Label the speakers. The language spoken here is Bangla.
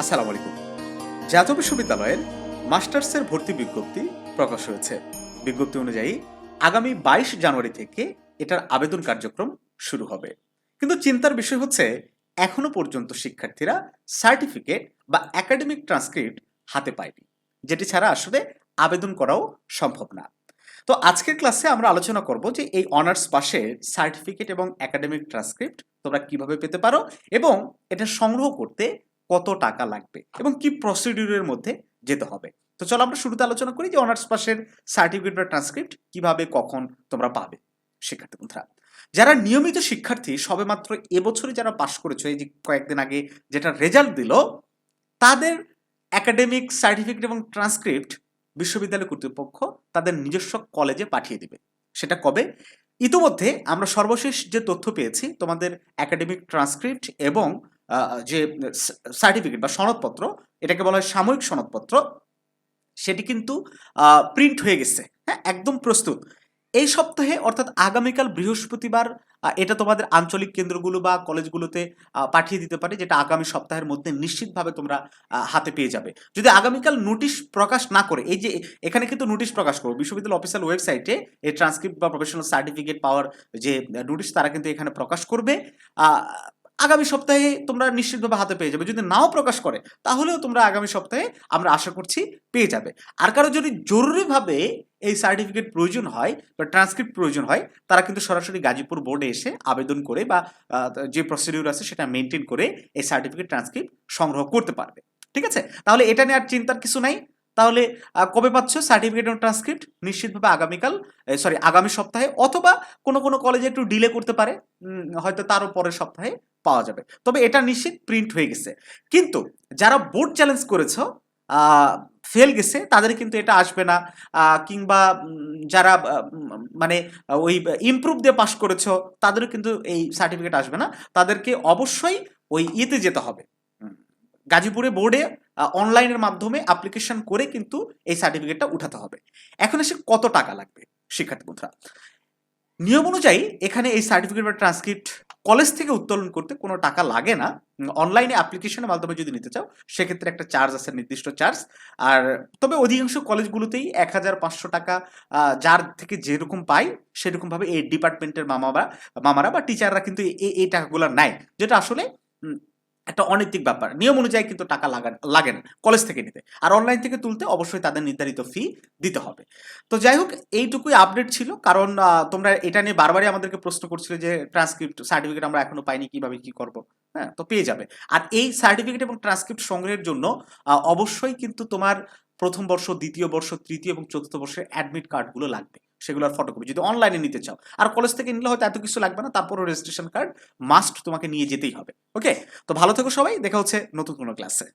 Speaker 1: আসসালামু আলাইকুম। জাতীয় বিশ্ববিদ্যালয়ের মাস্টার্সের ভর্তি বিজ্ঞপ্তি প্রকাশ হয়েছে। বিজ্ঞপ্তি অনুযায়ী আগামী 22 জানুয়ারি থেকে এটার আবেদন কার্যক্রম শুরু হবে। কিন্তু চিন্তার বিষয় হচ্ছে এখনো পর্যন্ত শিক্ষার্থীরা সার্টিফিকেট বা একাডেমিক ট্রান্সক্রিপ্ট হাতে পায়নি, যেটি ছাড়া আসলে আবেদন করাও সম্ভব না। তো আজকের ক্লাসে আমরা আলোচনা করব যে এই অনার্স পাশের সার্টিফিকেট এবং একাডেমিক ট্রান্সক্রিপ্ট তোমরা কিভাবে পেতে পারো এবং এটা সংগ্রহ করতে কত টাকা লাগবে এবং কি প্রসিডিউরের মধ্যে যেতে হবে। তো চলো আমরা শুরুতে আলোচনা করি যে অনার্স পাশের সার্টিফিকেট বা ট্রান্সক্রিপ্ট কিভাবে কখন তোমরা পাবে। শিক্ষার্থী বন্ধুরা, যারা নিয়মিত শিক্ষার্থী সবেমাত্র এবছরে যারা পাশ করেছো, এই যে কয়েকদিন আগে যেটা রেজাল্ট দিল, তাদের একাডেমিক সার্টিফিকেট এবং ট্রান্সক্রিপ্ট বিশ্ববিদ্যালয় কর্তৃপক্ষ তাদের নিজস্ব কলেজে পাঠিয়ে দিবে। সেটা কবে? ইতিমধ্যে আমরা সর্বশেষ যে তথ্য পেয়েছি, তোমাদের একাডেমিক ট্রান্সক্রিপ্ট এবং যে সার্টিফিকেট বা সনদপত্র, এটাকে বলা হয় সাময়িক সনদপত্র, সেটি কিন্তু প্রিন্ট হয়ে গেছে। হ্যাঁ, একদম প্রস্তুত। এই সপ্তাহে অর্থাৎ আগামীকাল বৃহস্পতিবার এটা তোমাদের আঞ্চলিক কেন্দ্রগুলো বা কলেজগুলোতে পাঠিয়ে দিতে পারে, যেটা আগামী সপ্তাহের মধ্যে নিশ্চিতভাবে তোমরা হাতে পেয়ে যাবে। যদি আগামীকাল নোটিশ প্রকাশ না করে, এই যে এখানে কিন্তু নোটিশ প্রকাশ করবো বিশ্ববিদ্যালয় অফিসিয়াল ওয়েবসাইটে, এই ট্রান্সক্রিপ্ট বা প্রফেশনাল সার্টিফিকেট পাওয়ার যে নোটিশ তারা কিন্তু এখানে প্রকাশ করবে। আগামী সপ্তাহে তোমরা নিশ্চিতভাবে হাতে পেয়ে যাবে। যদি নাও প্রকাশ করে তাহলেও তোমরা আগামী সপ্তাহে আমরা আশা করছি পেয়ে যাবে। আর কারো যদি জরুরিভাবে এই সার্টিফিকেট প্রয়োজন হয় বা ট্রান্সক্রিপ্ট প্রয়োজন হয়, তারা কিন্তু সরাসরি গাজীপুর বোর্ডে এসে আবেদন করে বা যে প্রসিডিউর আছে সেটা মেনটেন করে এই সার্টিফিকেট ট্রান্সক্রিপ্ট সংগ্রহ করতে পারবে। ঠিক আছে, তাহলে এটা নিয়ে আর চিন্তার কিছু নাই। তাহলে কবে পাচ্ছ সার্টিফিকেট এবং ট্রান্সক্রিপ্ট? নিশ্চিতভাবে আগামী সপ্তাহে, অথবা কোনো কোনো কলেজে একটু ডিলে করতে পারে, হয়তো তারও পরের সপ্তাহে পাওয়া যাবে। তবে এটা নিশ্চিত প্রিন্ট হয়ে গেছে। কিন্তু যারা বোর্ড চ্যালেঞ্জ করেছো, ফেল গেছে, তাদের কিন্তু এটা আসবে না। কিংবা যারা মানে ওই ইমপ্রুভ দিয়ে পাশ করেছো, তাদেরও কিন্তু এই সার্টিফিকেট আসবে না। তাদেরকে অবশ্যই ওই ইয়েতে যেতে হবে, গাজীপুরে বোর্ডে অনলাইনের মাধ্যমে অ্যাপ্লিকেশন করে কিন্তু এই সার্টিফিকেটটা উঠাতে হবে। এখন এসে কত টাকা লাগবে শিক্ষার্থী বন্ধুরা? নিয়ম অনুযায়ী এখানে এই সার্টিফিকেট বা ট্রান্সক্রিপ্ট কলেজ থেকে উত্তোলন করতে কোনো টাকা লাগে না। অনলাইনে অ্যাপ্লিকেশনের মাধ্যমে যদি নিতে চাও সেক্ষেত্রে একটা চার্জ আছে, নির্দিষ্ট চার্জ। আর তবে অধিকাংশ কলেজগুলোতেই 1500 টাকা, যার থেকে যেরকম পাই সেরকমভাবে এই ডিপার্টমেন্টের মামারা বা টিচাররা কিন্তু এই টাকাগুলো নেয়, যেটা আসলে একটা অনৈতিক ব্যাপার। নিয়ম অনুযায়ী কিন্তু টাকা লাগে না কলেজ থেকে নিতে। আর অনলাইন থেকে তুলতে অবশ্যই তাদের নির্ধারিত ফি দিতে হবে। তো যাই হোক, এইটুকুই আপডেট ছিল। কারণ তোমরা এটা নিয়ে বারবারই আমাদেরকে প্রশ্ন করছিলে যে ট্রান্সক্রিপ্ট সার্টিফিকেট আমরা এখনো পাইনি, কিভাবে কি করব। হ্যাঁ, তো পেয়ে যাবে। আর এই সার্টিফিকেট এবং ট্রান্সক্রিপ্ট সংগ্রহের জন্য অবশ্যই কিন্তু তোমার প্রথম বর্ষ, দ্বিতীয় বর্ষ, তৃতীয় এবং চতুর্থ বর্ষের অ্যাডমিট কার্ডগুলো লাগবে। সেগুলোর ফটোকপি যদি অনলাইনে নিতে চাও। আর কলেজ থেকে নিলে হয়তো এত কিছু লাগবে না, তারপরও রেজিস্ট্রেশন কার্ড মাস্ট তোমাকে নিয়ে যেতেই হবে। ওকে, তো ভালো থেকো সবাই, দেখা হচ্ছে নতুন কোনো ক্লাসে।